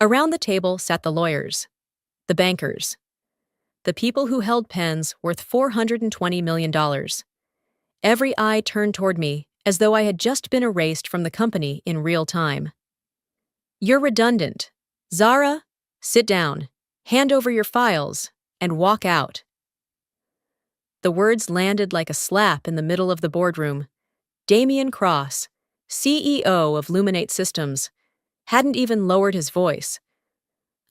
Around the table sat the lawyers, the bankers, the people who held pens worth $420 million. Every eye turned toward me as though I had just been erased from the company in real time. "You're redundant. Zara, sit down, hand over your files, and walk out." The words landed like a slap in the middle of the boardroom. Damian Cross, CEO of Luminate Systems, hadn't even lowered his voice.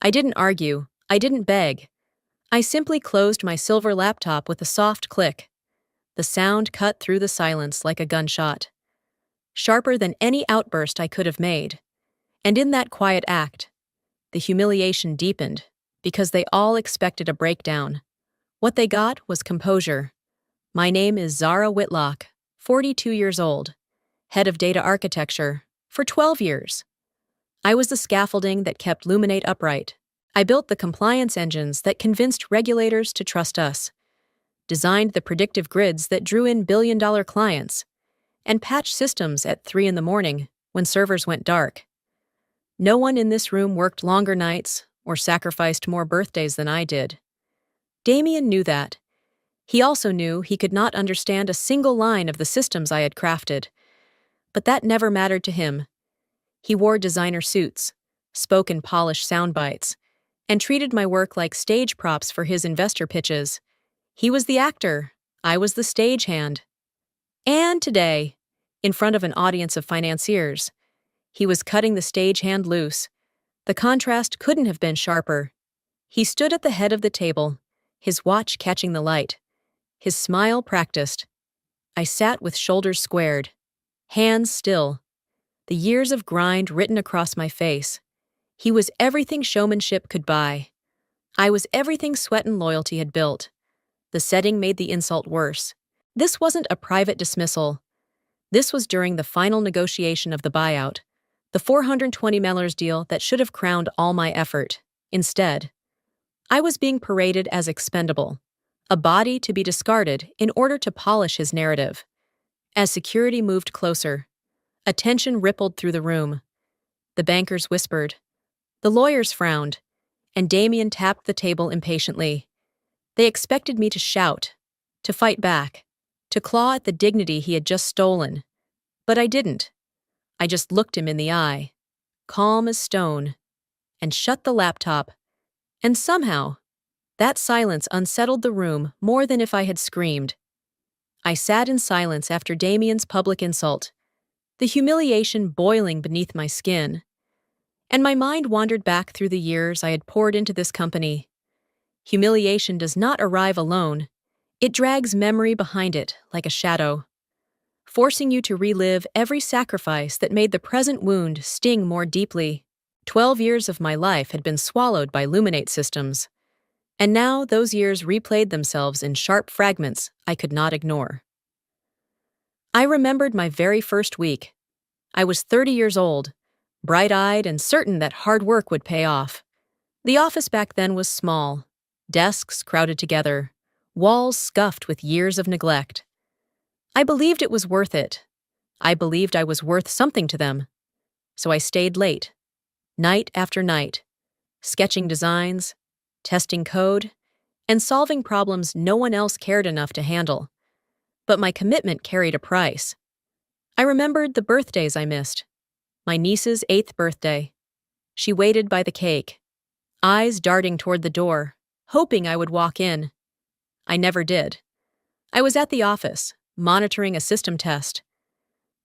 I didn't argue. I didn't beg. I simply closed my silver laptop with a soft click. The sound cut through the silence like a gunshot, sharper than any outburst I could have made. And in that quiet act, the humiliation deepened, because they all expected a breakdown. What they got was composure. My name is Zara Whitlock, 42 years old, head of data architecture, for 12 years. I was the scaffolding that kept Luminate upright. I built the compliance engines that convinced regulators to trust us, designed the predictive grids that drew in billion-dollar clients, and patched systems at 3 a.m. when servers went dark. No one in this room worked longer nights or sacrificed more birthdays than I did. Damien knew that. He also knew he could not understand a single line of the systems I had crafted. But that never mattered to him. He wore designer suits, spoke in polished sound bites, and treated my work like stage props for his investor pitches. He was the actor, I was the stagehand. And today, in front of an audience of financiers, he was cutting the stagehand loose. The contrast couldn't have been sharper. He stood at the head of the table, his watch catching the light, his smile practiced. I sat with shoulders squared, hands still, the years of grind written across my face. He was everything showmanship could buy. I was everything sweat and loyalty had built. The setting made the insult worse. This wasn't a private dismissal. This was during the final negotiation of the buyout, the $420 million deal that should have crowned all my effort. Instead, I was being paraded as expendable, a body to be discarded in order to polish his narrative. As security moved closer, a tension rippled through the room. The bankers whispered, the lawyers frowned, and Damien tapped the table impatiently. They expected me to shout, to fight back, to claw at the dignity he had just stolen. But I didn't. I just looked him in the eye, calm as stone, and shut the laptop. And somehow, that silence unsettled the room more than if I had screamed. I sat in silence after Damien's public insult, the humiliation boiling beneath my skin. And my mind wandered back through the years I had poured into this company. Humiliation does not arrive alone. It drags memory behind it like a shadow, forcing you to relive every sacrifice that made the present wound sting more deeply. 12 years of my life had been swallowed by Luminate Systems, and now those years replayed themselves in sharp fragments I could not ignore. I remembered my very first week. I was 30 years old, bright-eyed and certain that hard work would pay off. The office back then was small, desks crowded together, walls scuffed with years of neglect. I believed it was worth it. I believed I was worth something to them. So I stayed late, night after night, sketching designs, testing code, and solving problems no one else cared enough to handle. But my commitment carried a price. I remembered the birthdays I missed. My niece's 8th birthday. She waited by the cake, eyes darting toward the door, hoping I would walk in. I never did. I was at the office, monitoring a system test.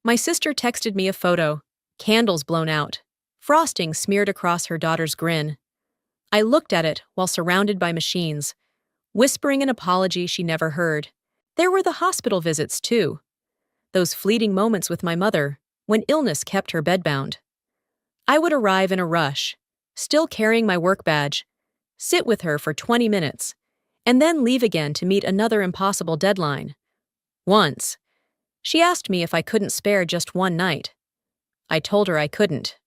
My sister texted me a photo, candles blown out, frosting smeared across her daughter's grin. I looked at it while surrounded by machines, whispering an apology she never heard. There were the hospital visits, too. Those fleeting moments with my mother, when illness kept her bedbound. I would arrive in a rush, still carrying my work badge, sit with her for 20 minutes, and then leave again to meet another impossible deadline. Once, she asked me if I couldn't spare just one night. I told her I couldn't.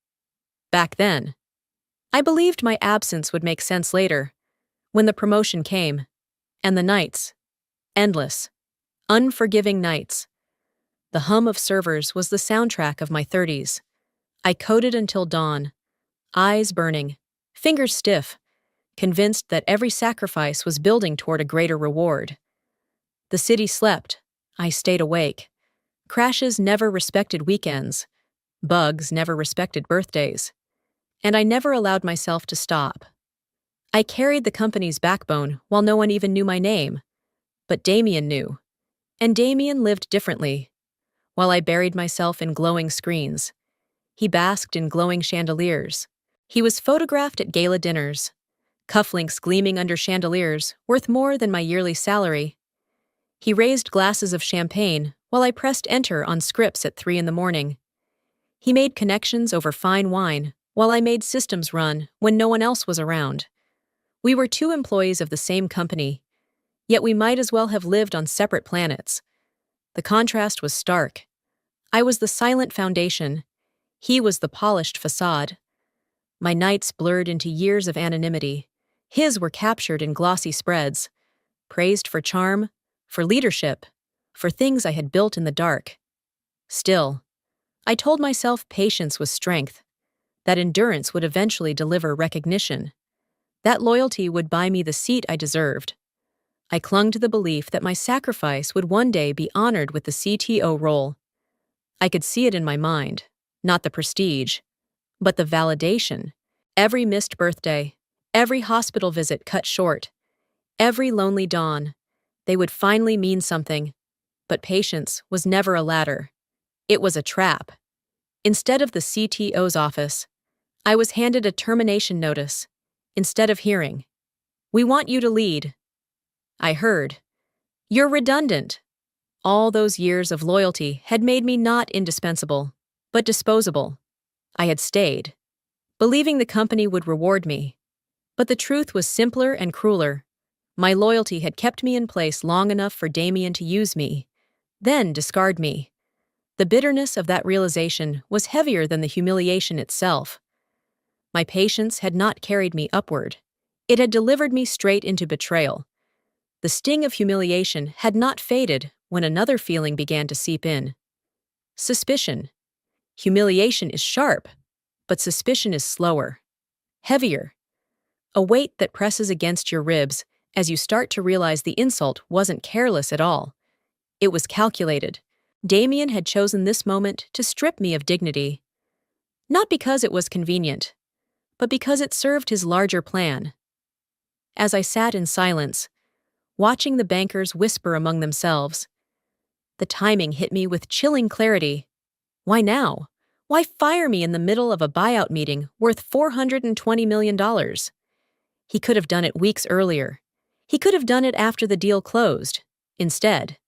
Back then, I believed my absence would make sense later, when the promotion came, and the nights, endless, unforgiving nights. The hum of servers was the soundtrack of my 30s. I coded until dawn, eyes burning, fingers stiff, convinced that every sacrifice was building toward a greater reward. The city slept. I stayed awake. Crashes never respected weekends. Bugs never respected birthdays. And I never allowed myself to stop. I carried the company's backbone while no one even knew my name. But Damien knew. And Damien lived differently. While I buried myself in glowing screens, he basked in glowing chandeliers. He was photographed at gala dinners, cufflinks gleaming under chandeliers worth more than my yearly salary. He raised glasses of champagne while I pressed enter on scripts at 3 a.m. He made connections over fine wine while I made systems run when no one else was around. We were two employees of the same company, yet we might as well have lived on separate planets. The contrast was stark. I was the silent foundation. He was the polished facade. My nights blurred into years of anonymity. His were captured in glossy spreads, praised for charm, for leadership, for things I had built in the dark. Still, I told myself patience was strength, that endurance would eventually deliver recognition, that loyalty would buy me the seat I deserved. I clung to the belief that my sacrifice would one day be honored with the CTO role. I could see it in my mind, not the prestige, but the validation. Every missed birthday, every hospital visit cut short, every lonely dawn, they would finally mean something. But patience was never a ladder. It was a trap. Instead of the CTO's office, I was handed a termination notice. Instead of hearing, "We want you to lead," I heard, "You're redundant." All those years of loyalty had made me not indispensable, but disposable. I had stayed, believing the company would reward me. But the truth was simpler and crueler. My loyalty had kept me in place long enough for Damien to use me, then discard me. The bitterness of that realization was heavier than the humiliation itself. My patience had not carried me upward. It had delivered me straight into betrayal. The sting of humiliation had not faded when another feeling began to seep in. Suspicion. Humiliation is sharp, but suspicion is slower, heavier. A weight that presses against your ribs as you start to realize the insult wasn't careless at all. It was calculated. Damien had chosen this moment to strip me of dignity. Not because it was convenient, but because it served his larger plan. As I sat in silence, watching the bankers whisper among themselves, the timing hit me with chilling clarity. Why now? Why fire me in the middle of a buyout meeting worth $420 million? He could have done it weeks earlier. He could have done it after the deal closed. Instead,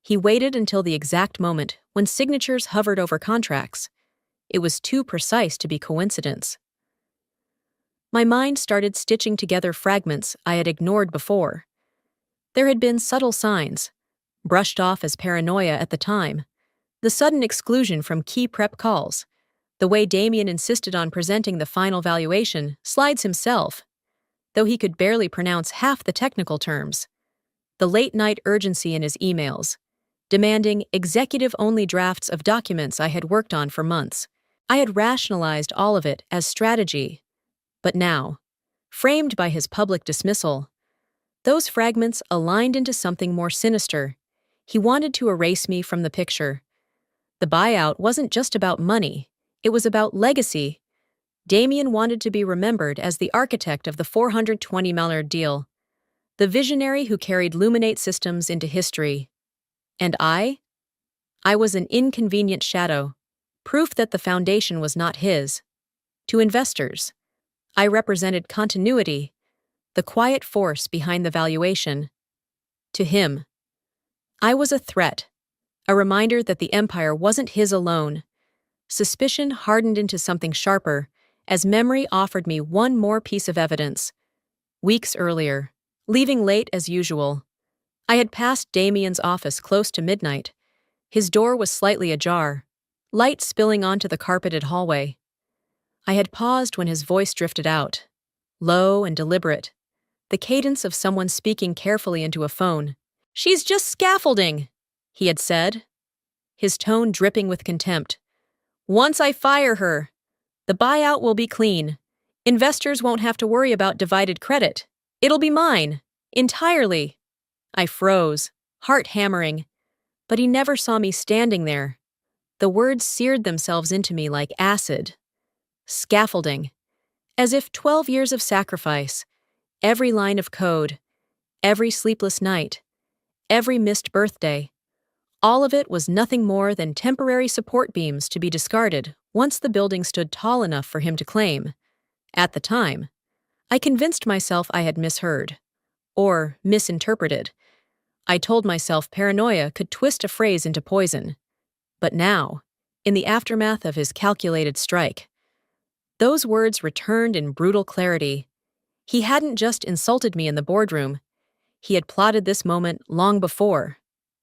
he waited until the exact moment when signatures hovered over contracts. It was too precise to be coincidence. My mind started stitching together fragments I had ignored before. There had been subtle signs, brushed off as paranoia at the time. The sudden exclusion from key prep calls, the way Damien insisted on presenting the final valuation, slides himself, though he could barely pronounce half the technical terms. The late-night urgency in his emails, demanding executive-only drafts of documents I had worked on for months. I had rationalized all of it as strategy. But now, framed by his public dismissal, those fragments aligned into something more sinister. He wanted to erase me from the picture. The buyout wasn't just about money, it was about legacy. Damien wanted to be remembered as the architect of the $420 million deal, the visionary who carried Luminate Systems into history. And I was an inconvenient shadow, proof that the foundation was not his. To investors, I represented continuity, the quiet force behind the valuation. To him, I was a threat, a reminder that the empire wasn't his alone. Suspicion hardened into something sharper as memory offered me one more piece of evidence. Weeks earlier, leaving late as usual, I had passed Damien's office close to midnight. His door was slightly ajar, light spilling onto the carpeted hallway. I had paused when his voice drifted out, low and deliberate, the cadence of someone speaking carefully into a phone. "She's just scaffolding," he had said, his tone dripping with contempt. "Once I fire her, the buyout will be clean. Investors won't have to worry about divided credit. It'll be mine. Entirely. I froze, heart hammering, but he never saw me standing there. The words seared themselves into me like acid. Scaffolding. As if 12 years of sacrifice, every line of code, every sleepless night, every missed birthday, all of it was nothing more than temporary support beams to be discarded once the building stood tall enough for him to claim. At the time, I convinced myself I had misheard. Or misinterpreted. I told myself paranoia could twist a phrase into poison. But now, in the aftermath of his calculated strike, those words returned in brutal clarity. He hadn't just insulted me in the boardroom. He had plotted this moment long before,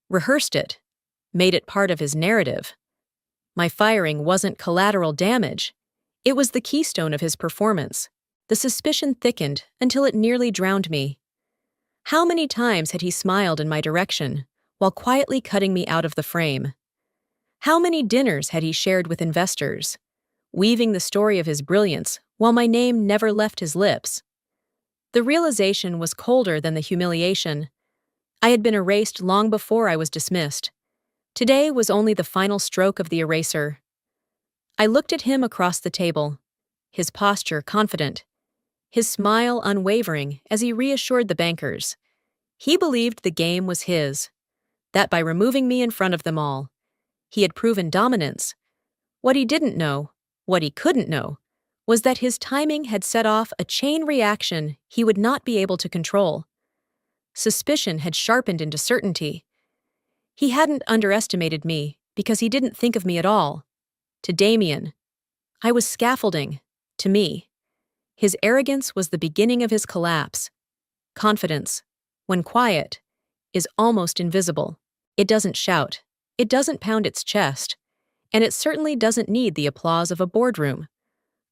rehearsed it, made it part of his narrative. My firing wasn't collateral damage. It was the keystone of his performance. The suspicion thickened until it nearly drowned me. How many times had he smiled in my direction while quietly cutting me out of the frame? How many dinners had he shared with investors, weaving the story of his brilliance while my name never left his lips? The realization was colder than the humiliation. I had been erased long before I was dismissed. Today was only the final stroke of the eraser. I looked at him across the table, his posture confident, his smile unwavering as he reassured the bankers. He believed the game was his, that by removing me in front of them all, he had proven dominance. What he didn't know, what he couldn't know, was that his timing had set off a chain reaction he would not be able to control. Suspicion had sharpened into certainty. He hadn't underestimated me because he didn't think of me at all. To Damien, I was scaffolding. To me, his arrogance was the beginning of his collapse. Confidence, when quiet, is almost invisible. It doesn't shout, it doesn't pound its chest, and it certainly doesn't need the applause of a boardroom.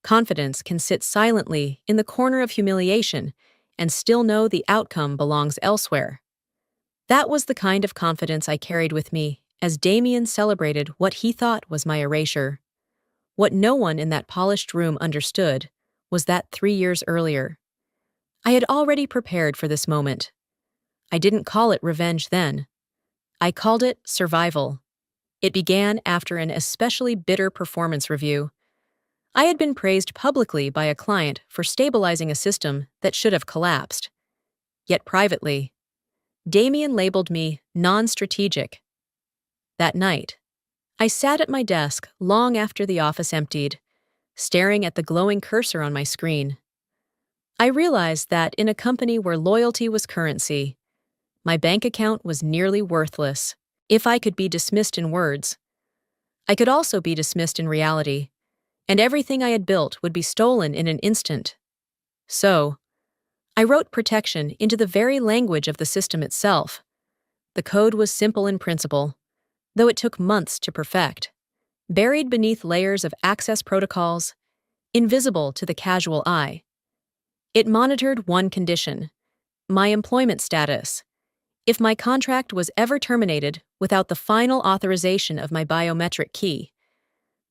Confidence can sit silently in the corner of humiliation and still know the outcome belongs elsewhere. That was the kind of confidence I carried with me as Damien celebrated what he thought was my erasure. What no one in that polished room understood was that 3 years earlier, I had already prepared for this moment. I didn't call it revenge then. I called it survival. It began after an especially bitter performance review. I had been praised publicly by a client for stabilizing a system that should have collapsed. Yet privately, Damien labeled me non-strategic. That night, I sat at my desk long after the office emptied, staring at the glowing cursor on my screen. I realized that in a company where loyalty was currency, my bank account was nearly worthless. If I could be dismissed in words, I could also be dismissed in reality, and everything I had built would be stolen in an instant. So, I wrote protection into the very language of the system itself. The code was simple in principle, though it took months to perfect. Buried beneath layers of access protocols, invisible to the casual eye. It monitored one condition: my employment status. If my contract was ever terminated without the final authorization of my biometric key,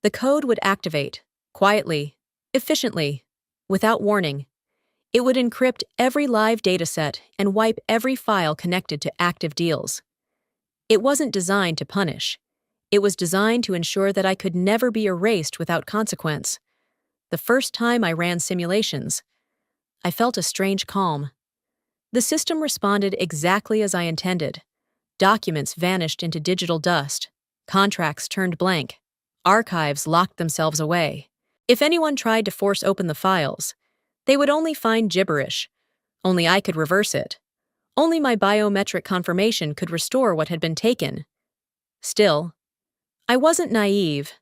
the code would activate, quietly, efficiently, without warning. It would encrypt every live dataset and wipe every file connected to active deals. It wasn't designed to punish. It was designed to ensure that I could never be erased without consequence. The first time I ran simulations, I felt a strange calm. The system responded exactly as I intended. Documents vanished into digital dust. Contracts turned blank. Archives locked themselves away. If anyone tried to force open the files, they would only find gibberish. Only I could reverse it. Only my biometric confirmation could restore what had been taken. Still, I wasn't naive.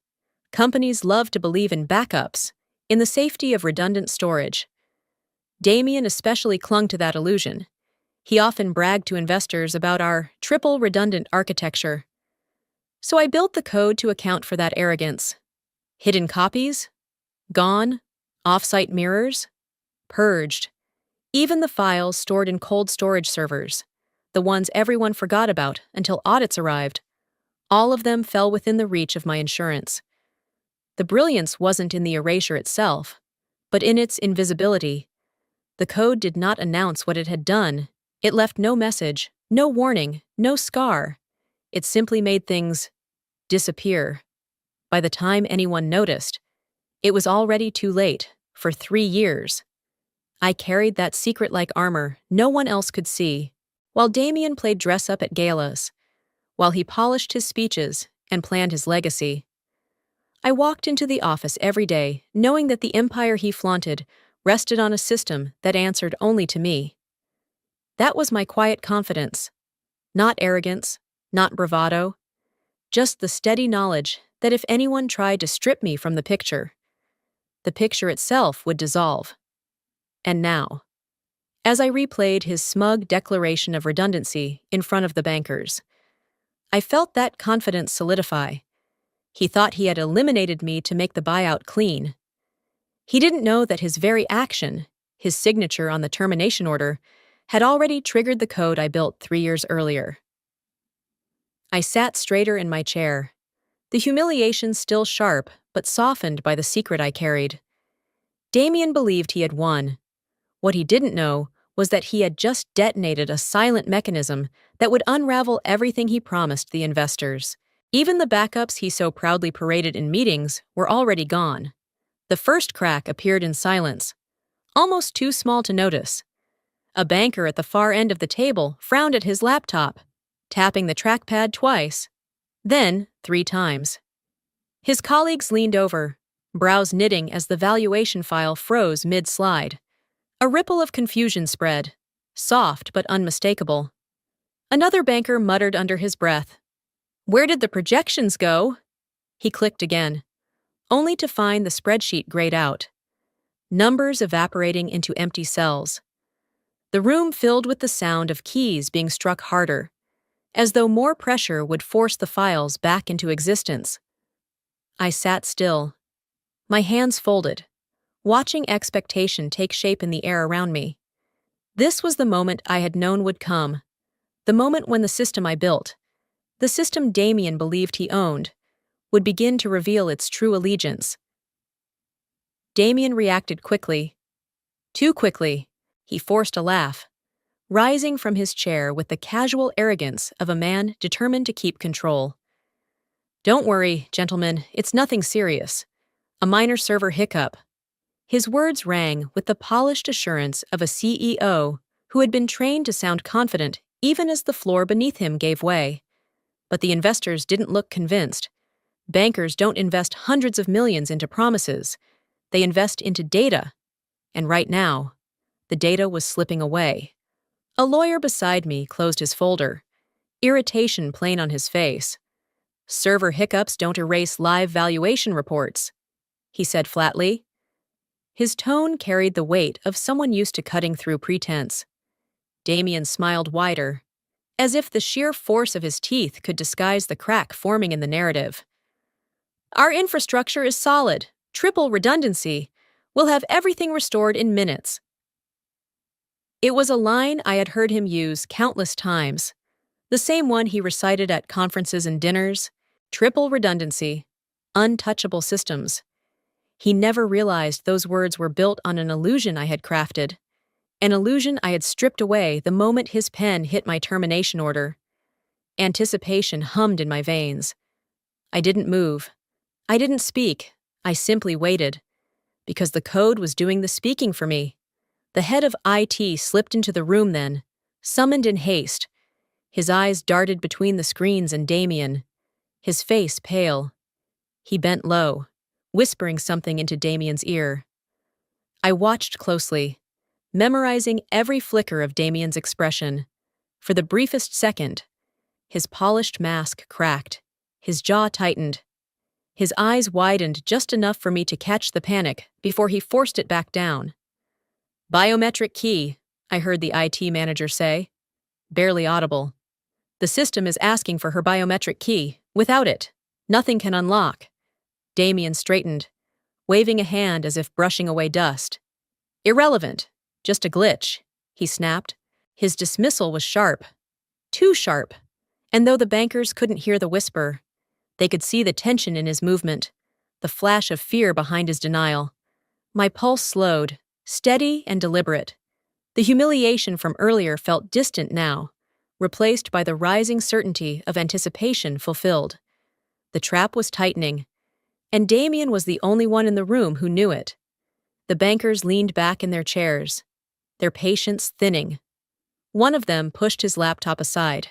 Companies love to believe in backups, in the safety of redundant storage. Damien especially clung to that illusion. He often bragged to investors about our triple redundant architecture. So I built the code to account for that arrogance. Hidden copies? Gone? Off-site mirrors? Purged. Even the files stored in cold storage servers, the ones everyone forgot about until audits arrived, all of them fell within the reach of my insurance. The brilliance wasn't in the erasure itself, But in its invisibility, the code did not announce what it had done. It left no message, no warning, no scar. It simply made things disappear. By the time anyone noticed, it was already too late, for 3 years. I carried that secret like armor no one else could see, while Damien played dress-up at galas, while he polished his speeches and planned his legacy. I walked into the office every day, knowing that the empire he flaunted rested on a system that answered only to me. That was my quiet confidence. Not arrogance, not bravado, just the steady knowledge that if anyone tried to strip me from the picture itself would dissolve. And now, as I replayed his smug declaration of redundancy in front of the bankers, I felt that confidence solidify. He thought he had eliminated me to make the buyout clean. He didn't know that his very action, his signature on the termination order, had already triggered the code I built 3 years earlier. I sat straighter in my chair, the humiliation still sharp but softened by the secret I carried. Damien believed he had won. What he didn't know was that he had just detonated a silent mechanism that would unravel everything he promised the investors. Even the backups he so proudly paraded in meetings were already gone. The first crack appeared in silence, almost too small to notice. A banker at the far end of the table frowned at his laptop, tapping the trackpad twice, then 3 times. His colleagues leaned over, brows knitting as the valuation file froze mid-slide. A ripple of confusion spread, soft but unmistakable. Another banker muttered under his breath, "Where did the projections go?" He clicked again, only to find the spreadsheet grayed out, numbers evaporating into empty cells. The room filled with the sound of keys being struck harder, as though more pressure would force the files back into existence. I sat still, my hands folded, watching expectation take shape in the air around me. This was the moment I had known would come, the moment when the system I built, the system Damien believed he owned, would begin to reveal its true allegiance. Damien reacted quickly. Too quickly. He forced a laugh, rising from his chair with the casual arrogance of a man determined to keep control. "Don't worry, gentlemen, it's nothing serious. A minor server hiccup." His words rang with the polished assurance of a CEO who had been trained to sound confident even as the floor beneath him gave way. But the investors didn't look convinced. Bankers don't invest hundreds of millions into promises. They invest into data. And right now, the data was slipping away. A lawyer beside me closed his folder, irritation plain on his face. "Server hiccups don't erase live valuation reports," he said flatly. His tone carried the weight of someone used to cutting through pretense. Damien smiled wider, as if the sheer force of his teeth could disguise the crack forming in the narrative. "Our infrastructure is solid, triple redundancy. We'll have everything restored in minutes." It was a line I had heard him use countless times, the same one he recited at conferences and dinners: triple redundancy, untouchable systems. He never realized those words were built on an illusion I had crafted, an illusion I had stripped away the moment his pen hit my termination order. Anticipation hummed in my veins. I didn't move. I didn't speak. I simply waited, because the code was doing the speaking for me. The head of IT slipped into the room then, summoned in haste. His eyes darted between the screens and Damien, his face pale. He bent low, whispering something into Damien's ear. I watched closely, memorizing every flicker of Damien's expression. For the briefest second, his polished mask cracked, his jaw tightened. His eyes widened just enough for me to catch the panic before he forced it back down. "Biometric key," I heard the IT manager say, barely audible. "The system is asking for her biometric key. Without it, nothing can unlock." Damien straightened, waving a hand as if brushing away dust. "Irrelevant. Just a glitch," he snapped. His dismissal was sharp. Too sharp. And though the bankers couldn't hear the whisper, they could see the tension in his movement, the flash of fear behind his denial. My pulse slowed, steady and deliberate. The humiliation from earlier felt distant now, replaced by the rising certainty of anticipation fulfilled. The trap was tightening, and Damien was the only one in the room who knew it. The bankers leaned back in their chairs, their patience thinning. One of them pushed his laptop aside.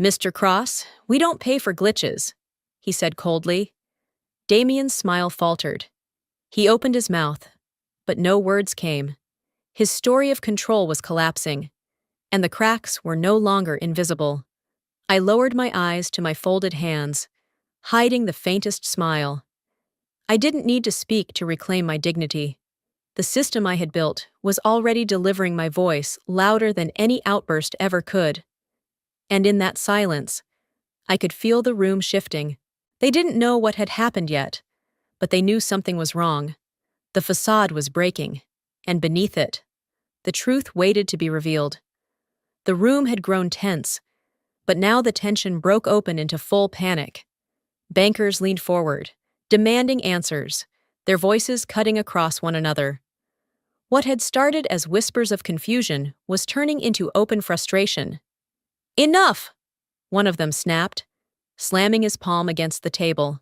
"Mr. Cross, we don't pay for glitches," he said coldly. Damien's smile faltered. He opened his mouth, but no words came. His story of control was collapsing, and the cracks were no longer invisible. I lowered my eyes to my folded hands, hiding the faintest smile. I didn't need to speak to reclaim my dignity. The system I had built was already delivering my voice louder than any outburst ever could. And in that silence, I could feel the room shifting. They didn't know what had happened yet, but they knew something was wrong. The facade was breaking, and beneath it, the truth waited to be revealed. The room had grown tense, but now the tension broke open into full panic. Bankers leaned forward, demanding answers, their voices cutting across one another. What had started as whispers of confusion was turning into open frustration. "Enough!" one of them snapped, slamming his palm against the table.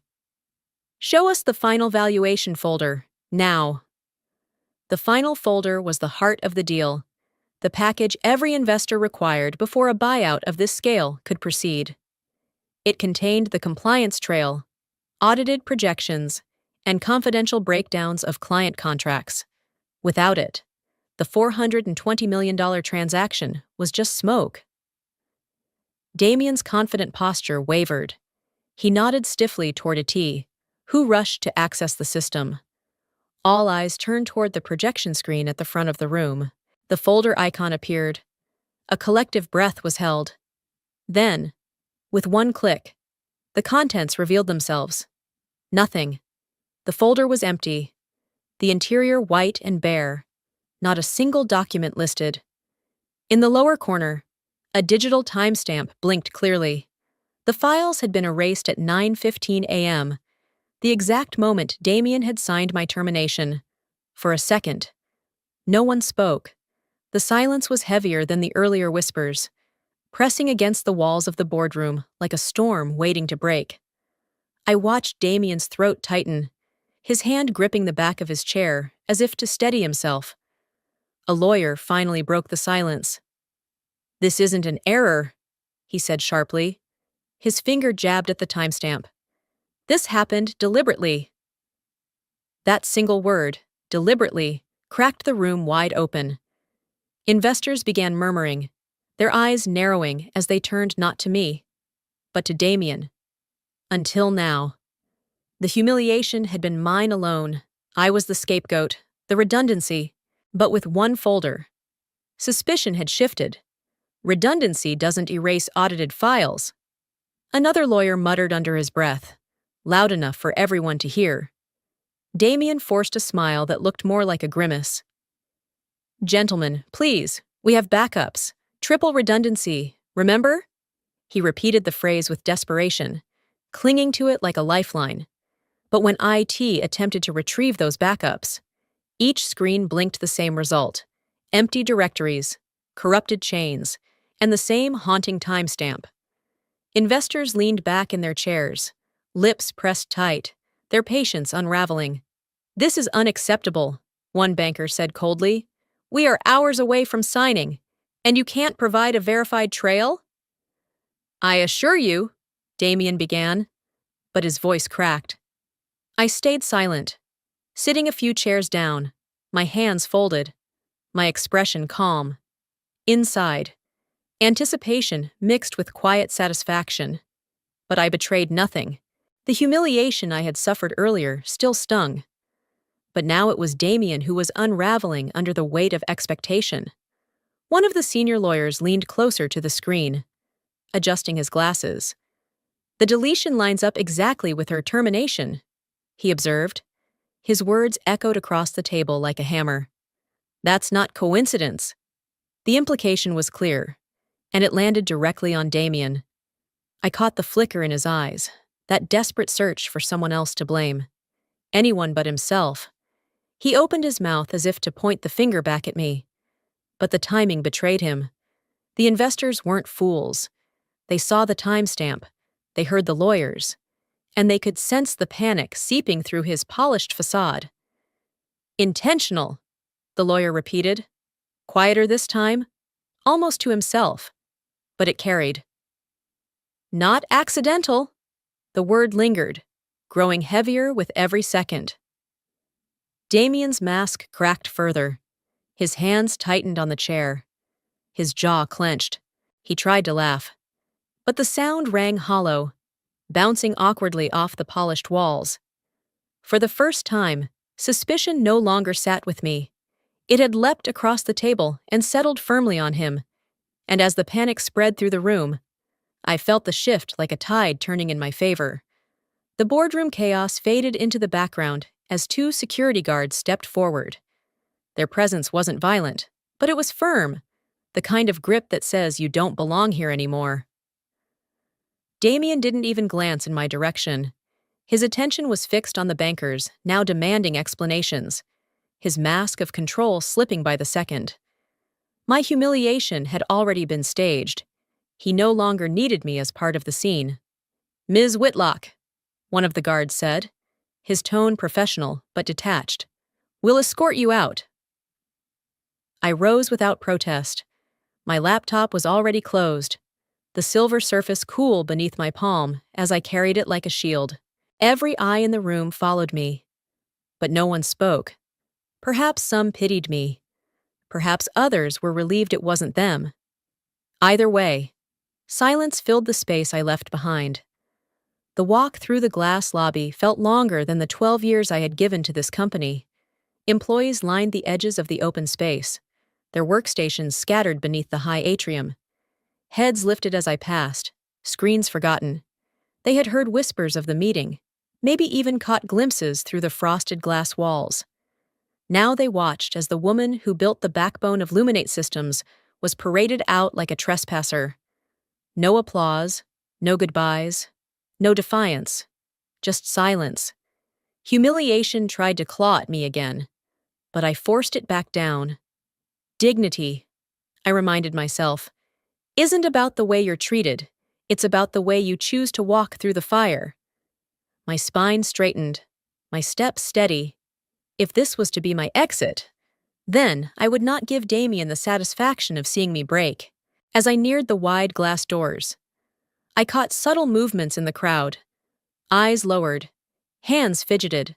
"Show us the final valuation folder, now." The final folder was the heart of the deal, the package every investor required before a buyout of this scale could proceed. It contained the compliance trail, audited projections, and confidential breakdowns of client contracts. Without it, the $420 million transaction was just smoke. Damien's confident posture wavered. He nodded stiffly toward a T, who rushed to access the system. All eyes turned toward the projection screen at the front of the room. The folder icon appeared. A collective breath was held. Then, with one click, the contents revealed themselves. Nothing. The folder was empty, the interior white and bare, not a single document listed. In the lower corner, a digital timestamp blinked clearly. The files had been erased at 9:15 a.m., the exact moment Damien had signed my termination. For a second, no one spoke. The silence was heavier than the earlier whispers, pressing against the walls of the boardroom like a storm waiting to break. I watched Damien's throat tighten, his hand gripping the back of his chair as if to steady himself. A lawyer finally broke the silence. "This isn't an error," he said sharply. His finger jabbed at the timestamp. "This happened deliberately." That single word, deliberately, cracked the room wide open. Investors began murmuring, their eyes narrowing as they turned not to me, but to Damien. Until now. The humiliation had been mine alone. I was the scapegoat, the redundancy, but with one folder. Suspicion had shifted. Redundancy doesn't erase audited files. Another lawyer muttered under his breath, loud enough for everyone to hear. Damien forced a smile that looked more like a grimace. "Gentlemen, please, we have backups. Triple redundancy, remember?" He repeated the phrase with desperation, clinging to it like a lifeline. But when IT attempted to retrieve those backups, each screen blinked the same result: empty directories, corrupted chains, and the same haunting timestamp. Investors leaned back in their chairs, lips pressed tight, their patience unraveling. "This is unacceptable," one banker said coldly. "We are hours away from signing, and you can't provide a verified trail?" "I assure you," Damien began, but his voice cracked. I stayed silent, sitting a few chairs down, my hands folded, my expression calm. Inside, anticipation mixed with quiet satisfaction. But I betrayed nothing. The humiliation I had suffered earlier still stung. But now it was Damien who was unraveling under the weight of expectation. One of the senior lawyers leaned closer to the screen, adjusting his glasses. "The deletion lines up exactly with her termination," he observed. His words echoed across the table like a hammer. "That's not coincidence." The implication was clear, and it landed directly on Damien. I caught the flicker in his eyes, that desperate search for someone else to blame. Anyone but himself. He opened his mouth as if to point the finger back at me, but the timing betrayed him. The investors weren't fools. They saw the timestamp, they heard the lawyers, and they could sense the panic seeping through his polished facade. "Intentional," the lawyer repeated, quieter this time, almost to himself, but it carried. "Not accidental." The word lingered, growing heavier with every second. Damien's mask cracked further. His hands tightened on the chair. His jaw clenched. He tried to laugh, but the sound rang hollow, bouncing awkwardly off the polished walls. For the first time, suspicion no longer sat with me. It had leapt across the table and settled firmly on him, and as the panic spread through the room, I felt the shift like a tide turning in my favor. The boardroom chaos faded into the background as two security guards stepped forward. Their presence wasn't violent, but it was firm, the kind of grip that says you don't belong here anymore. Damien didn't even glance in my direction. His attention was fixed on the bankers, now demanding explanations, his mask of control slipping by the second. My humiliation had already been staged. He no longer needed me as part of the scene. "Ms. Whitlock," one of the guards said, his tone professional but detached. "We'll escort you out." I rose without protest. My laptop was already closed, the silver surface cool beneath my palm as I carried it like a shield. Every eye in the room followed me, but no one spoke. Perhaps some pitied me. Perhaps others were relieved it wasn't them. Either way, silence filled the space I left behind. The walk through the glass lobby felt longer than the 12 years I had given to this company. Employees lined the edges of the open space, their workstations scattered beneath the high atrium. Heads lifted as I passed, screens forgotten. They had heard whispers of the meeting, maybe even caught glimpses through the frosted glass walls. Now they watched as the woman who built the backbone of Luminate Systems was paraded out like a trespasser. No applause, no goodbyes, no defiance, just silence. Humiliation tried to claw at me again, but I forced it back down. Dignity, I reminded myself, isn't about the way you're treated. It's about the way you choose to walk through the fire. My spine straightened, my steps steady. If this was to be my exit, then I would not give Damien the satisfaction of seeing me break. As I neared the wide glass doors, I caught subtle movements in the crowd. Eyes lowered, hands fidgeted.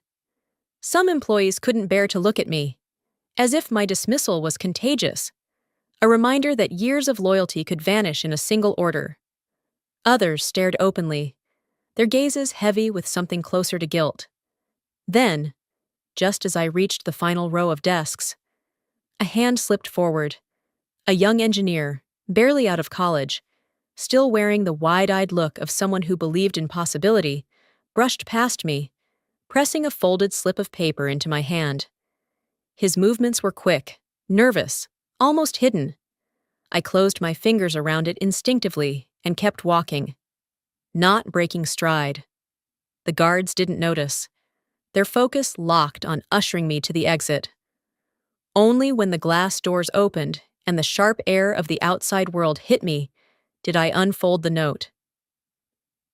Some employees couldn't bear to look at me, as if my dismissal was contagious, a reminder that years of loyalty could vanish in a single order. Others stared openly, their gazes heavy with something closer to guilt. Then, just as I reached the final row of desks, a hand slipped forward. A young engineer, barely out of college, still wearing the wide-eyed look of someone who believed in possibility, brushed past me, pressing a folded slip of paper into my hand. His movements were quick, nervous, almost hidden. I closed my fingers around it instinctively and kept walking, not breaking stride. The guards didn't notice, their focus locked on ushering me to the exit. Only when the glass doors opened and the sharp air of the outside world hit me did I unfold the note.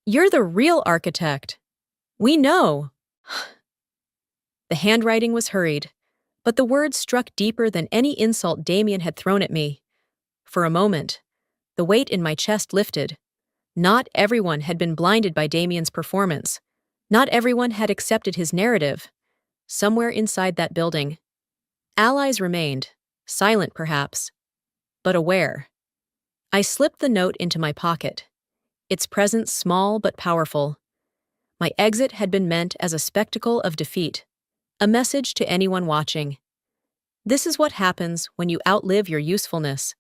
"You're the real architect. We know." The handwriting was hurried, but the words struck deeper than any insult Damien had thrown at me. For a moment, the weight in my chest lifted. Not everyone had been blinded by Damien's performance. Not everyone had accepted his narrative. Somewhere inside that building, allies remained, silent perhaps, but aware. I slipped the note into my pocket, its presence small but powerful. My exit had been meant as a spectacle of defeat, a message to anyone watching. This is what happens when you outlive your usefulness.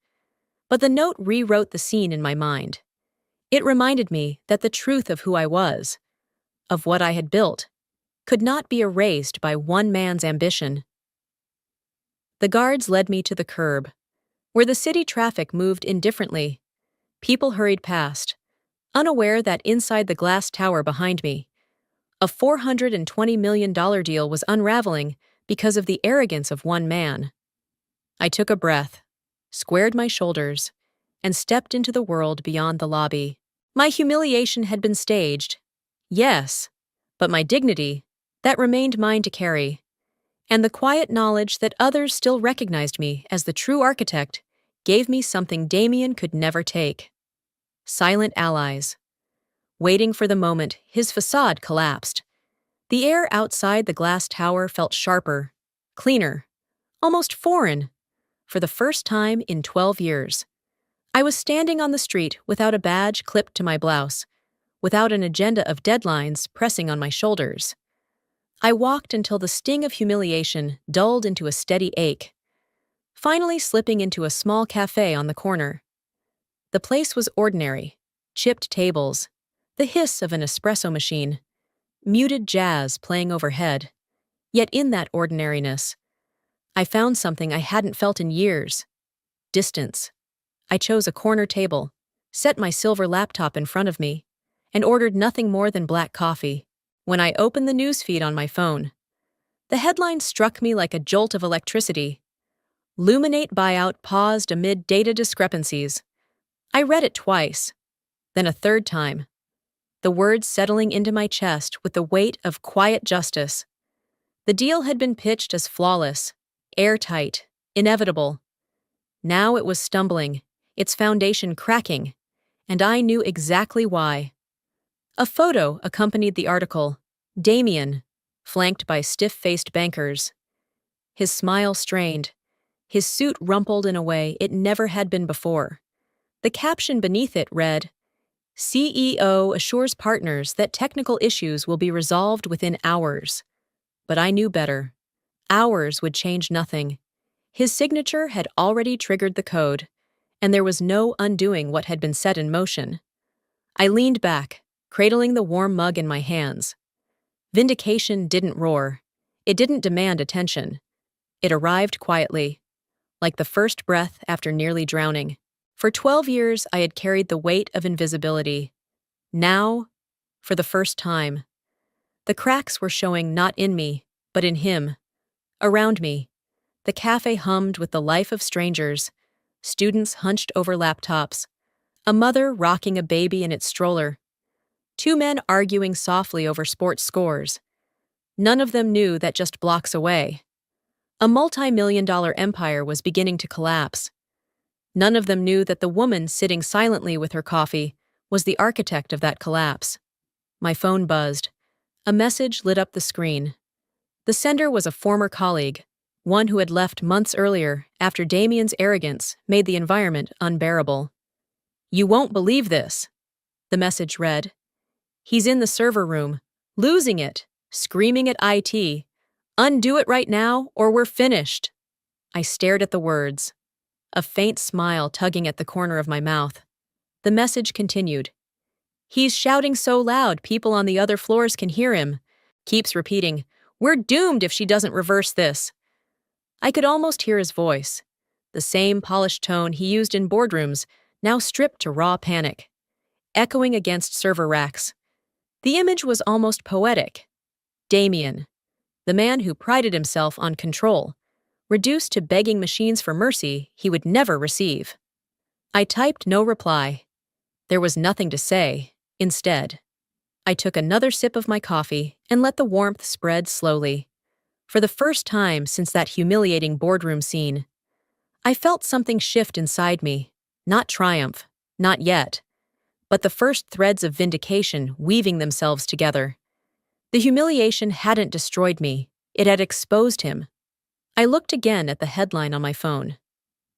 But the note rewrote the scene in my mind. It reminded me that the truth of who I was, of what I had built, could not be erased by one man's ambition. The guards led me to the curb, where the city traffic moved indifferently. People hurried past, unaware that inside the glass tower behind me, a $420 million deal was unraveling because of the arrogance of one man. I took a breath, squared my shoulders, and stepped into the world beyond the lobby. My humiliation had been staged, yes, but my dignity, that remained mine to carry, and the quiet knowledge that others still recognized me as the true architect gave me something Damien could never take. Silent allies. Waiting for the moment his facade collapsed. The air outside the glass tower felt sharper, cleaner, almost foreign. For the first time in 12 years. I was standing on the street without a badge clipped to my blouse, without an agenda of deadlines pressing on my shoulders. I walked until the sting of humiliation dulled into a steady ache, finally slipping into a small cafe on the corner. The place was ordinary, chipped tables, the hiss of an espresso machine, muted jazz playing overhead. Yet in that ordinariness, I found something I hadn't felt in years: distance. I chose a corner table, set my silver laptop in front of me, and ordered nothing more than black coffee. When I opened the newsfeed on my phone, the headline struck me like a jolt of electricity. Luminate buyout paused amid data discrepancies. I read it twice, then a third time, the words settling into my chest with the weight of quiet justice. The deal had been pitched as flawless, airtight, inevitable. Now it was stumbling, its foundation cracking, and I knew exactly why. A photo accompanied the article: Damien, flanked by stiff-faced bankers. His smile strained, his suit rumpled in a way it never had been before. The caption beneath it read, "CEO assures partners that technical issues will be resolved within hours." But I knew better. Hours would change nothing. His signature had already triggered the code, and there was no undoing what had been set in motion. I leaned back, cradling the warm mug in my hands. Vindication didn't roar. It didn't demand attention. It arrived quietly, like the first breath after nearly drowning. For 12 years, I had carried the weight of invisibility. Now, for the first time, the cracks were showing not in me, but in him. Around me, the cafe hummed with the life of strangers, students hunched over laptops, a mother rocking a baby in its stroller, two men arguing softly over sports scores. None of them knew that just blocks away, a multi-million-dollar empire was beginning to collapse. None of them knew that the woman sitting silently with her coffee was the architect of that collapse. My phone buzzed. A message lit up the screen. The sender was a former colleague, one who had left months earlier after Damien's arrogance made the environment unbearable. "You won't believe this," the message read. "He's in the server room, losing it, screaming at IT. Undo it right now or we're finished." I stared at the words, a faint smile tugging at the corner of my mouth. The message continued. "He's shouting so loud people on the other floors can hear him. Keeps repeating, 'We're doomed if she doesn't reverse this.'" I could almost hear his voice, the same polished tone he used in boardrooms, now stripped to raw panic, echoing against server racks. The image was almost poetic. Damien, the man who prided himself on control, reduced to begging machines for mercy he would never receive. I typed no reply. There was nothing to say. Instead, I took another sip of my coffee and let the warmth spread slowly. For the first time since that humiliating boardroom scene, I felt something shift inside me. Not triumph, not yet, but the first threads of vindication weaving themselves together. The humiliation hadn't destroyed me, it had exposed him. I looked again at the headline on my phone.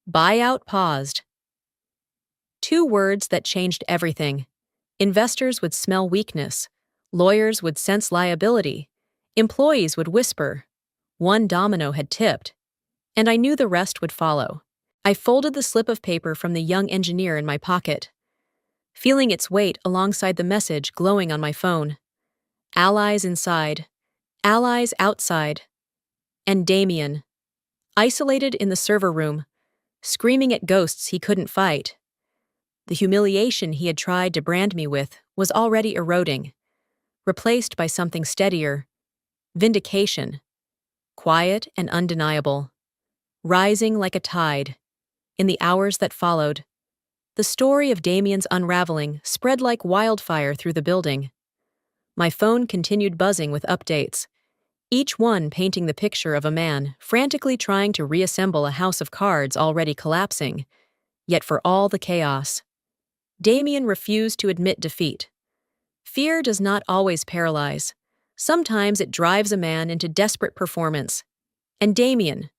Buyout paused. Two words that changed everything. Investors would smell weakness, lawyers would sense liability, employees would whisper. One domino had tipped, and I knew the rest would follow. I folded the slip of paper from the young engineer in my pocket, feeling its weight alongside the message glowing on my phone. Allies inside, allies outside, and Damien, isolated in the server room, screaming at ghosts he couldn't fight. The humiliation he had tried to brand me with was already eroding, replaced by something steadier: vindication. quiet and undeniable, rising like a tide. In the hours that followed, the story of Damien's unraveling spread like wildfire through the building. My phone continued buzzing with updates, each one painting the picture of a man frantically trying to reassemble a house of cards already collapsing. Yet for all the chaos, Damien refused to admit defeat. Fear does not always paralyze. Sometimes it drives a man into desperate performance. And Damien,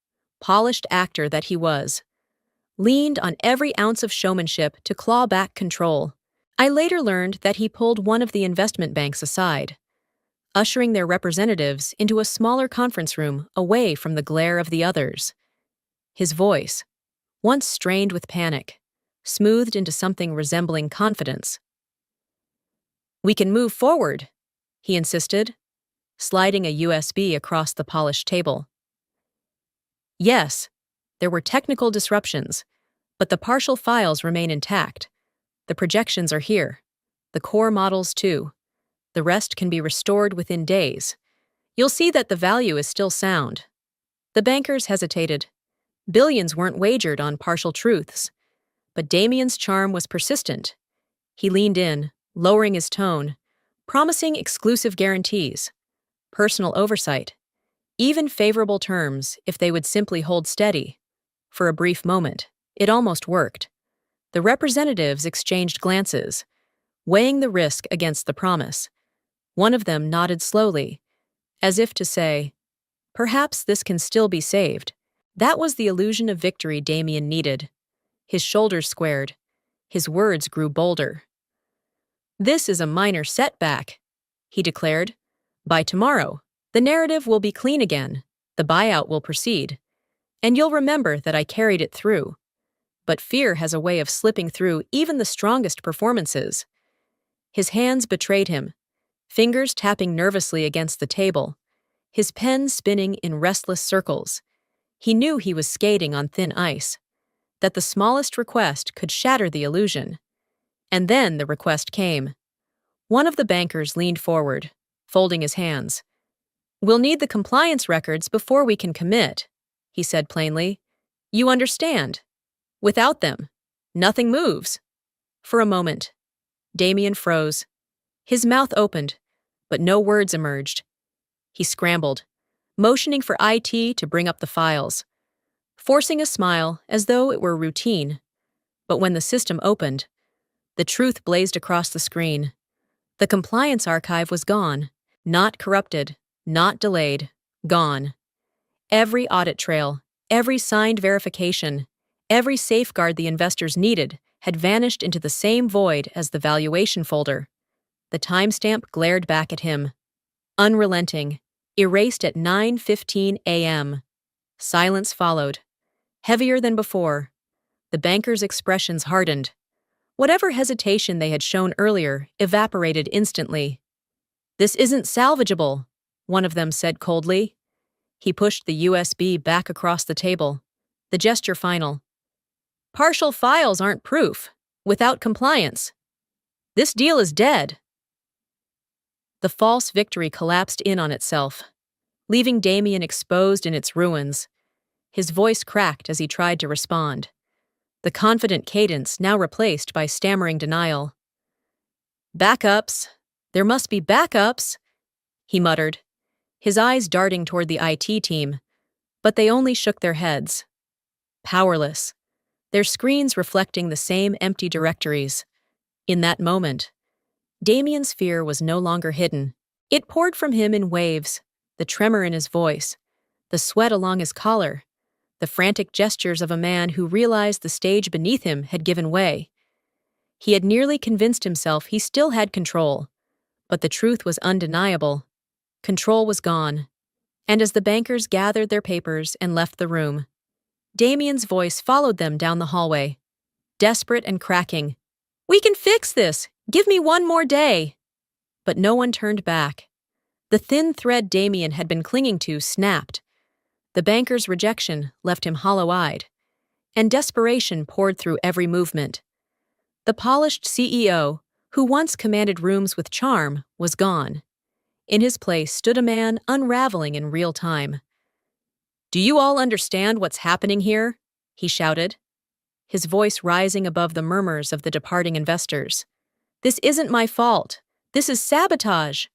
polished actor that he was, leaned on every ounce of showmanship to claw back control. I later learned that he pulled one of the investment banks aside, ushering their representatives into a smaller conference room away from the glare of the others. His voice, once strained with panic, smoothed into something resembling confidence. "We can move forward," he insisted, sliding a USB across the polished table. Yes, there were technical disruptions, but the partial files remain intact. The projections are here. The core models too. The rest can be restored within days. You'll see that the value is still sound. The bankers hesitated. Billions weren't wagered on partial truths. But Damien's charm was persistent. He leaned in, lowering his tone, promising exclusive guarantees, personal oversight, even favorable terms if they would simply hold steady. For a brief moment, it almost worked. The representatives exchanged glances, weighing the risk against the promise. One of them nodded slowly, as if to say, "Perhaps this can still be saved." That was the illusion of victory Damien needed. His shoulders squared. His words grew bolder. "This is a minor setback," he declared. "By tomorrow, the narrative will be clean again. The buyout will proceed. And you'll remember that I carried it through. But fear has a way of slipping through even the strongest performances." His hands betrayed him, fingers tapping nervously against the table, his pen spinning in restless circles. He knew he was skating on thin ice, that the smallest request could shatter the illusion. And then the request came. One of the bankers leaned forward, folding his hands. "We'll need the compliance records before we can commit," he said plainly. "You understand? Without them, nothing moves." For a moment, Damien froze. His mouth opened, but no words emerged. He scrambled, motioning for IT to bring up the files, forcing a smile as though it were routine. But when the system opened, the truth blazed across the screen. The compliance archive was gone, not corrupted, not delayed, gone. Every audit trail, every signed verification, every safeguard the investors needed had vanished into the same void as the valuation folder. The timestamp glared back at him, unrelenting, erased at 9:15 a.m. Silence followed, heavier than before. The bankers' expressions hardened. Whatever hesitation they had shown earlier evaporated instantly. "This isn't salvageable," one of them said coldly. He pushed the USB back across the table, the gesture final. "Partial files aren't proof. Without compliance, this deal is dead." The false victory collapsed in on itself, leaving Damien exposed in its ruins. His voice cracked as he tried to respond, the confident cadence now replaced by stammering denial. "Backups. There must be backups," he muttered, his eyes darting toward the IT team, but they only shook their heads. Powerless, their screens reflecting the same empty directories. In that moment, Damien's fear was no longer hidden. It poured from him in waves, the tremor in his voice, the sweat along his collar, the frantic gestures of a man who realized the stage beneath him had given way. He had nearly convinced himself he still had control, but the truth was undeniable. Control was gone. And as the bankers gathered their papers and left the room, Damien's voice followed them down the hallway, desperate and cracking. "We can fix this! Give me one more day!" But no one turned back. The thin thread Damien had been clinging to snapped. The banker's rejection left him hollow-eyed, and desperation poured through every movement. The polished CEO, who once commanded rooms with charm, was gone. In his place stood a man unraveling in real time. Do you all understand what's happening here? He shouted, his voice rising above the murmurs of the departing investors. This isn't my fault. This is sabotage.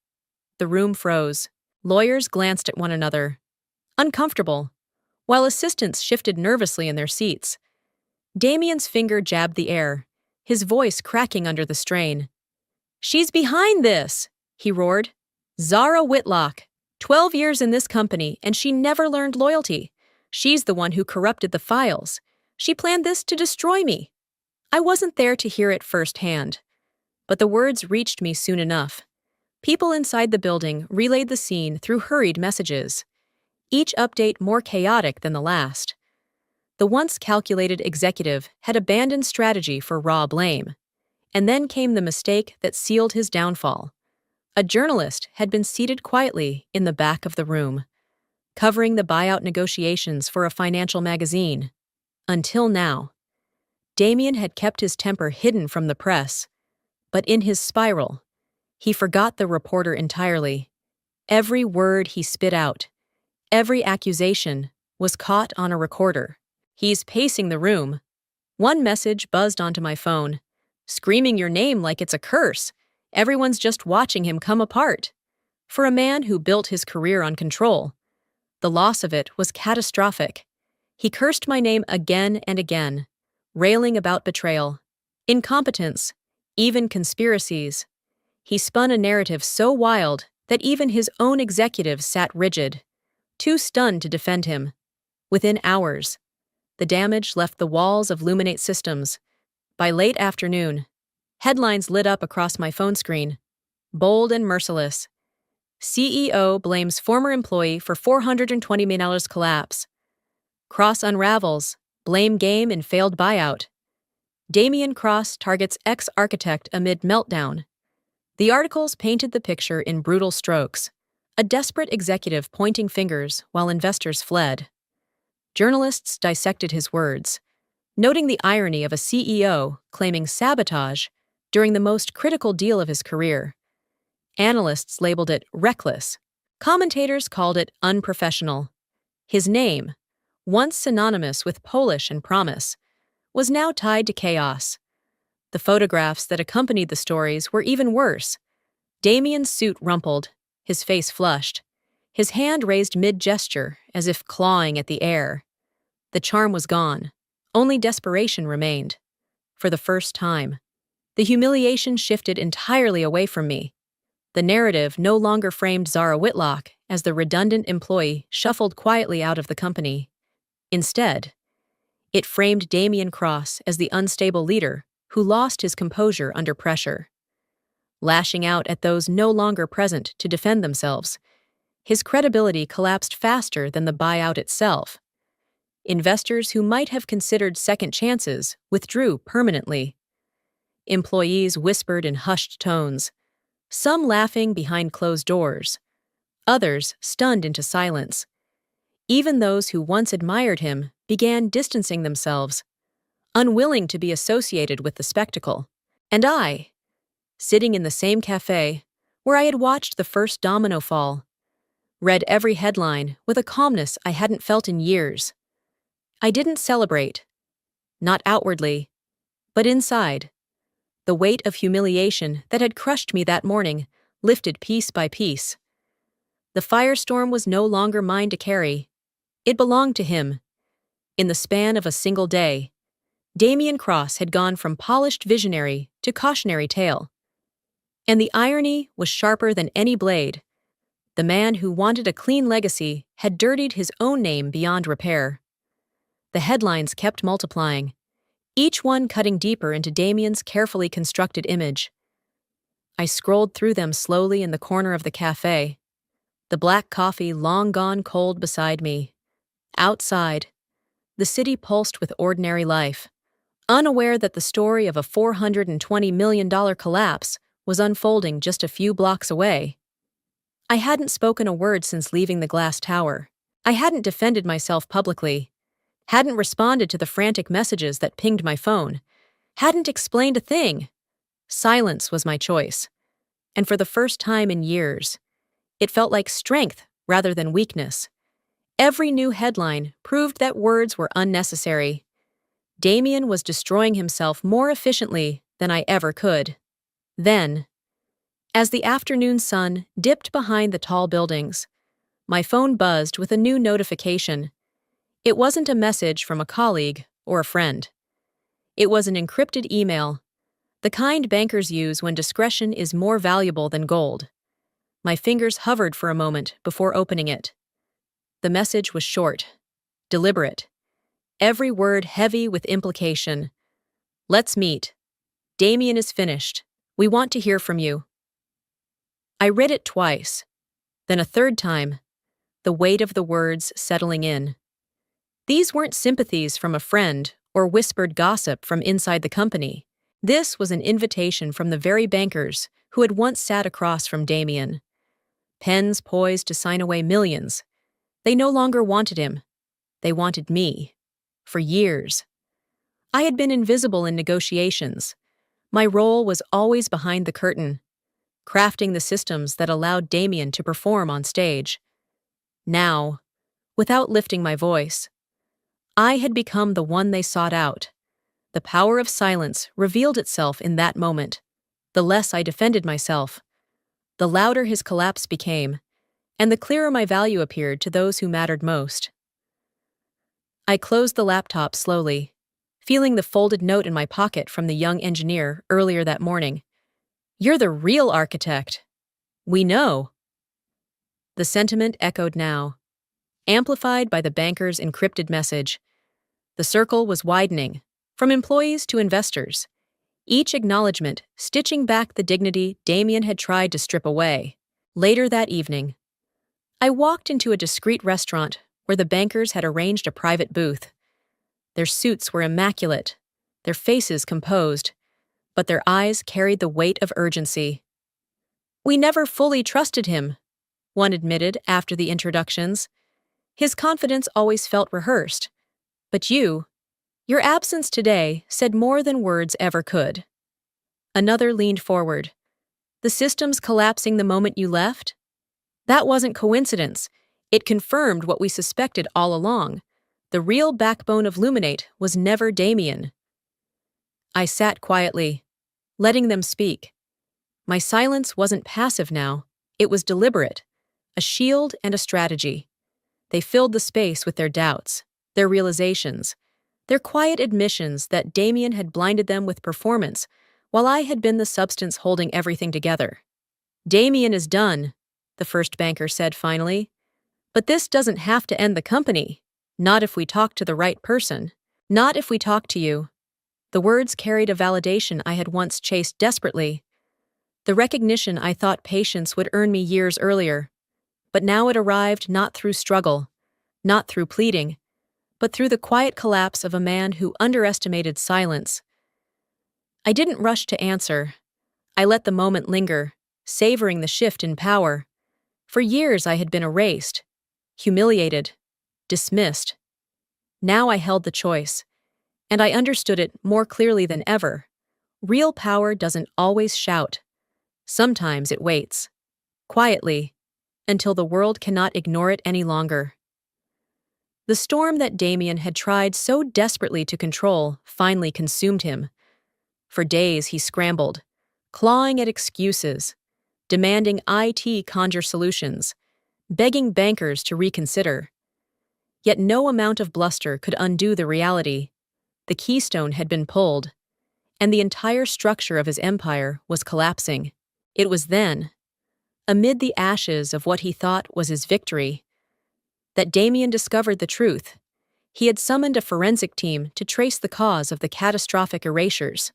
The room froze. Lawyers glanced at one another, uncomfortable, while assistants shifted nervously in their seats. Damien's finger jabbed the air, his voice cracking under the strain. She's behind this, he roared. Zara Whitlock, 12 years in this company, and she never learned loyalty. She's the one who corrupted the files. She planned this to destroy me. I wasn't there to hear it firsthand, but the words reached me soon enough. People inside the building relayed the scene through hurried messages, each update more chaotic than the last. The once calculated executive had abandoned strategy for raw blame. And then came the mistake that sealed his downfall. A journalist had been seated quietly in the back of the room, covering the buyout negotiations for a financial magazine. Until now, Damien had kept his temper hidden from the press, but in his spiral, he forgot the reporter entirely. Every word he spit out, every accusation, was caught on a recorder. He's pacing the room. One message buzzed onto my phone, screaming your name like it's a curse. Everyone's just watching him come apart. For a man who built his career on control, the loss of it was catastrophic. He cursed my name again and again, railing about betrayal, incompetence, even conspiracies. He spun a narrative so wild that even his own executives sat rigid, too stunned to defend him. Within hours, the damage left the walls of Luminate Systems. By late afternoon, headlines lit up across my phone screen, bold and merciless. CEO blames former employee for $420 million collapse. Cross unravels, blame game in failed buyout. Damien Cross targets ex-architect amid meltdown. The articles painted the picture in brutal strokes, a desperate executive pointing fingers while investors fled. Journalists dissected his words, noting the irony of a CEO claiming sabotage during the most critical deal of his career. Analysts labeled it reckless. Commentators called it unprofessional. His name, once synonymous with polish and promise, was now tied to chaos. The photographs that accompanied the stories were even worse. Damien's suit rumpled, his face flushed, his hand raised mid-gesture as if clawing at the air. The charm was gone. Only desperation remained. For the first time, the humiliation shifted entirely away from me. The narrative no longer framed Zara Whitlock as the redundant employee shuffled quietly out of the company. Instead, it framed Damien Cross as the unstable leader who lost his composure under pressure. Lashing out at those no longer present to defend themselves, his credibility collapsed faster than the buyout itself. Investors who might have considered second chances withdrew permanently. Employees whispered in hushed tones, some laughing behind closed doors, others stunned into silence. Even those who once admired him began distancing themselves, unwilling to be associated with the spectacle. And I, sitting in the same cafe where I had watched the first domino fall, read every headline with a calmness I hadn't felt in years. I didn't celebrate, not outwardly, but inside. The weight of humiliation that had crushed me that morning lifted piece by piece. The firestorm was no longer mine to carry. It belonged to him. In the span of a single day, Damien Cross had gone from polished visionary to cautionary tale. And the irony was sharper than any blade. The man who wanted a clean legacy had dirtied his own name beyond repair. The headlines kept multiplying, each one cutting deeper into Damien's carefully constructed image. I scrolled through them slowly in the corner of the cafe, the black coffee long gone cold beside me. Outside, the city pulsed with ordinary life, unaware that the story of a $420 million collapse was unfolding just a few blocks away. I hadn't spoken a word since leaving the glass tower. I hadn't defended myself publicly, hadn't responded to the frantic messages that pinged my phone, hadn't explained a thing. Silence was my choice. And for the first time in years, it felt like strength rather than weakness. Every new headline proved that words were unnecessary. Damien was destroying himself more efficiently than I ever could. Then, as the afternoon sun dipped behind the tall buildings, my phone buzzed with a new notification. It wasn't a message from a colleague or a friend. It was an encrypted email, the kind bankers use when discretion is more valuable than gold. My fingers hovered for a moment before opening it. The message was short, deliberate, every word heavy with implication. "Let's meet. Damien is finished. We want to hear from you." I read it twice, then a third time, the weight of the words settling in. These weren't sympathies from a friend or whispered gossip from inside the company. This was an invitation from the very bankers who had once sat across from Damien. Pens poised to sign away millions. They no longer wanted him. They wanted me. For years. I had been invisible in negotiations. My role was always behind the curtain, crafting the systems that allowed Damien to perform on stage. Now, without lifting my voice, I had become the one they sought out. The power of silence revealed itself in that moment. The less I defended myself, the louder his collapse became, and the clearer my value appeared to those who mattered most. I closed the laptop slowly, feeling the folded note in my pocket from the young engineer earlier that morning. "You're the real architect. We know." The sentiment echoed now, amplified by the banker's encrypted message. The circle was widening, from employees to investors, each acknowledgement stitching back the dignity Damien had tried to strip away. Later that evening, I walked into a discreet restaurant where the bankers had arranged a private booth. Their suits were immaculate, their faces composed, but their eyes carried the weight of urgency. "We never fully trusted him," one admitted after the introductions. "His confidence always felt rehearsed. But your absence today said more than words ever could." Another leaned forward. "The system's collapsing the moment you left? That wasn't coincidence. It confirmed what we suspected all along. The real backbone of Luminate was never Damien." I sat quietly, letting them speak. My silence wasn't passive now. It was deliberate, a shield and a strategy. They filled the space with their doubts, their realizations, their quiet admissions that Damien had blinded them with performance, while I had been the substance holding everything together. "Damien is done," the first banker said finally. "But this doesn't have to end the company. Not if we talk to the right person. Not if we talk to you." The words carried a validation I had once chased desperately. The recognition I thought patience would earn me years earlier. But now it arrived not through struggle, not through pleading, but through the quiet collapse of a man who underestimated silence. I didn't rush to answer. I let the moment linger, savoring the shift in power. For years I had been erased, humiliated, dismissed. Now I held the choice, and I understood it more clearly than ever. Real power doesn't always shout. Sometimes it waits, quietly, until the world cannot ignore it any longer. The storm that Damien had tried so desperately to control finally consumed him. For days he scrambled, clawing at excuses, demanding IT conjure solutions, begging bankers to reconsider. Yet no amount of bluster could undo the reality. The keystone had been pulled, and the entire structure of his empire was collapsing. It was then, amid the ashes of what he thought was his victory, that Damien discovered the truth. He had summoned a forensic team to trace the cause of the catastrophic erasures.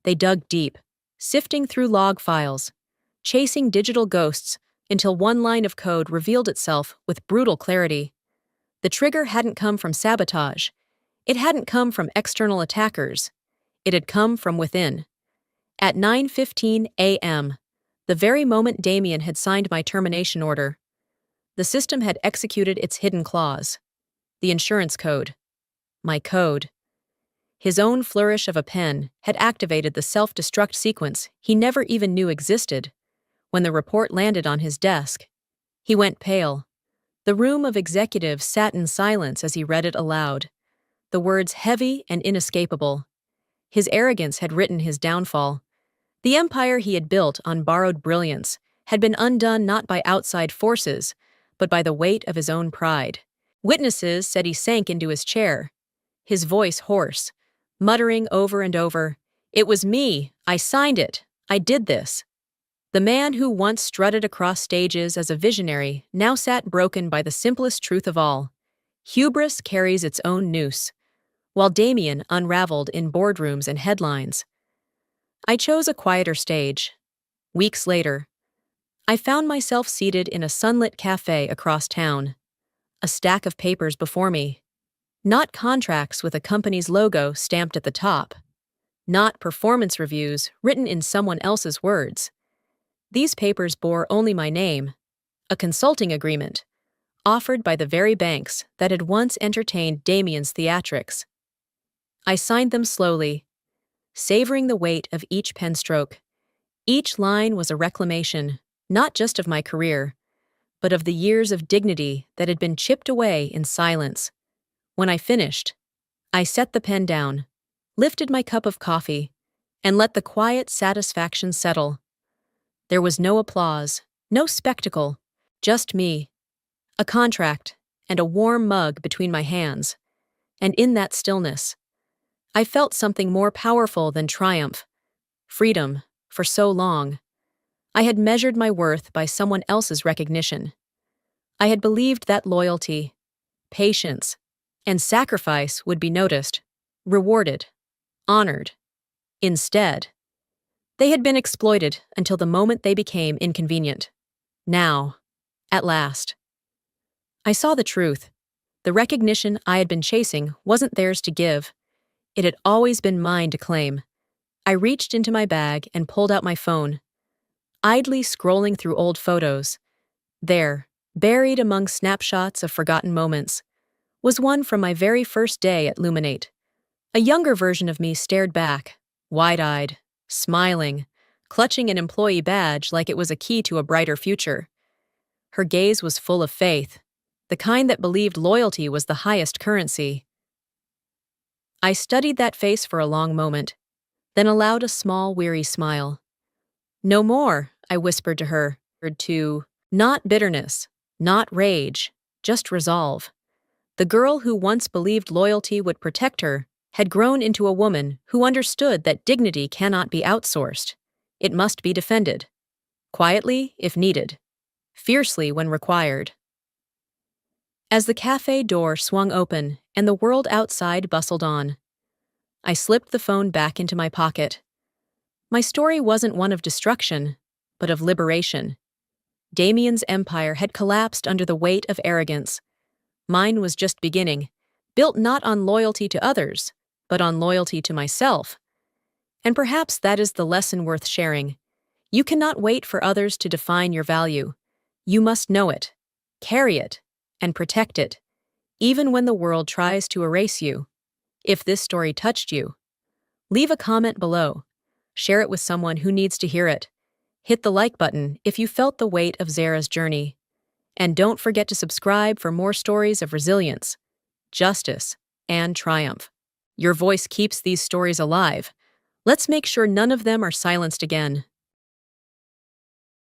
They dug deep, sifting through log files, chasing digital ghosts until one line of code revealed itself with brutal clarity. The trigger hadn't come from sabotage. It hadn't come from external attackers. It had come from within. At 9:15 a.m., the very moment Damien had signed my termination order, the system had executed its hidden clause. The insurance code. My code. His own flourish of a pen had activated the self-destruct sequence he never even knew existed. When the report landed on his desk, he went pale, The room of executives sat in silence as he read it aloud, the words heavy and inescapable. His arrogance had written his downfall. The empire he had built on borrowed brilliance had been undone not by outside forces, but by the weight of his own pride. Witnesses said he sank into his chair, his voice hoarse, muttering over and over, "It was me. I signed it. I did this." The man who once strutted across stages as a visionary now sat broken by the simplest truth of all. Hubris carries its own noose, while Damien unraveled in boardrooms and headlines. I chose a quieter stage. Weeks later, I found myself seated in a sunlit cafe across town, a stack of papers before me. Not contracts with a company's logo stamped at the top. Not performance reviews written in someone else's words. These papers bore only my name, a consulting agreement, offered by the very banks that had once entertained Damien's theatrics. I signed them slowly, savoring the weight of each pen stroke. Each line was a reclamation, not just of my career, but of the years of dignity that had been chipped away in silence. When I finished, I set the pen down, lifted my cup of coffee, and let the quiet satisfaction settle. There was no applause, no spectacle, just me, a contract, and a warm mug between my hands. And in that stillness, I felt something more powerful than triumph, freedom. For so long, I had measured my worth by someone else's recognition. I had believed that loyalty, patience, and sacrifice would be noticed, rewarded, honored. Instead, they had been exploited until the moment they became inconvenient. Now, at last, I saw the truth. The recognition I had been chasing wasn't theirs to give. It had always been mine to claim. I reached into my bag and pulled out my phone, idly scrolling through old photos. There, buried among snapshots of forgotten moments, was one from my very first day at Luminate. A younger version of me stared back, wide-eyed, smiling, clutching an employee badge like it was a key to a brighter future. Her gaze was full of faith, the kind that believed loyalty was the highest currency. I studied that face for a long moment, then allowed a small, weary smile. "No more," I whispered to her, not bitterness, not rage, just resolve. The girl who once believed loyalty would protect her had grown into a woman who understood that dignity cannot be outsourced. It must be defended, quietly if needed, fiercely when required. As the cafe door swung open and the world outside bustled on, I slipped the phone back into my pocket. My story wasn't one of destruction, but of liberation. Damien's empire had collapsed under the weight of arrogance. Mine was just beginning, built not on loyalty to others, but on loyalty to myself. And perhaps that is the lesson worth sharing. You cannot wait for others to define your value. You must know it, carry it, and protect it, even when the world tries to erase you. If this story touched you, leave a comment below. Share it with someone who needs to hear it. Hit the like button if you felt the weight of Zara's journey. And don't forget to subscribe for more stories of resilience, justice, and triumph. Your voice keeps these stories alive. Let's make sure none of them are silenced again.